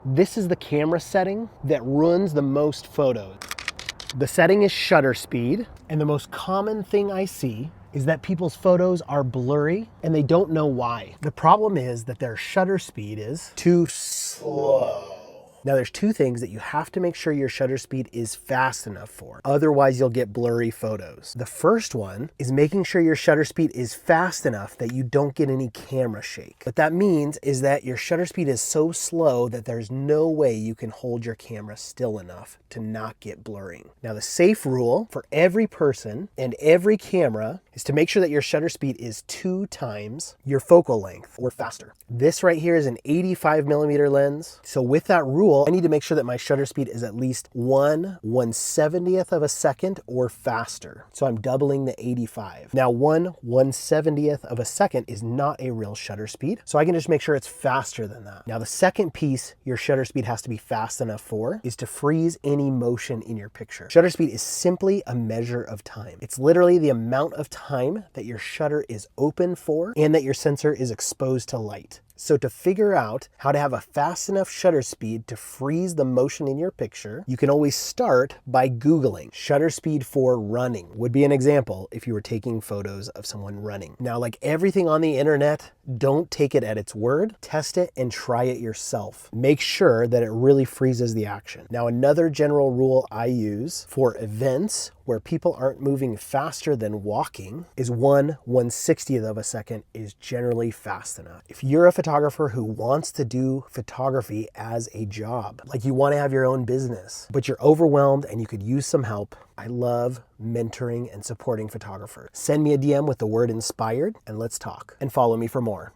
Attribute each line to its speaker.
Speaker 1: This is the camera setting that runs the most photos. The setting is shutter speed, and the most common thing I see is that people's photos are blurry and they don't know why. The problem is that their shutter speed is too slow. Now there's two things that you have to make sure your shutter speed is fast enough for. Otherwise you'll get blurry photos. The first one is making sure your shutter speed is fast enough that you don't get any camera shake. What that means is that your shutter speed is so slow that there's no way you can hold your camera still enough to not get blurring. Now the safe rule for every person and every camera is to make sure that your shutter speed is 2 times your focal length or faster. This right here is an 85mm lens. So with that rule, I need to make sure that my shutter speed is at least 1/170th of a second or faster. So I'm doubling the 85. Now 1/170th of a second is not a real shutter speed. So I can just make sure it's faster than that. Now the second piece your shutter speed has to be fast enough for is to freeze any motion in your picture. Shutter speed is simply a measure of time. It's literally the amount of time that your shutter is open for and that your sensor is exposed to light. So to figure out how to have a fast enough shutter speed to freeze the motion in your picture, you can always start by Googling shutter speed for running would be an example if you were taking photos of someone running. Now, like everything on the internet, don't take it at its word, test it and try it yourself. Make sure that it really freezes the action. Now, another general rule I use for events where people aren't moving faster than walking is 1/160th of a second is generally fast enough. If you're a photographer who wants to do photography as a job, like you want to have your own business, but you're overwhelmed and you could use some help, I love mentoring and supporting photographers. Send me a DM with the word inspired and let's talk and follow me for more.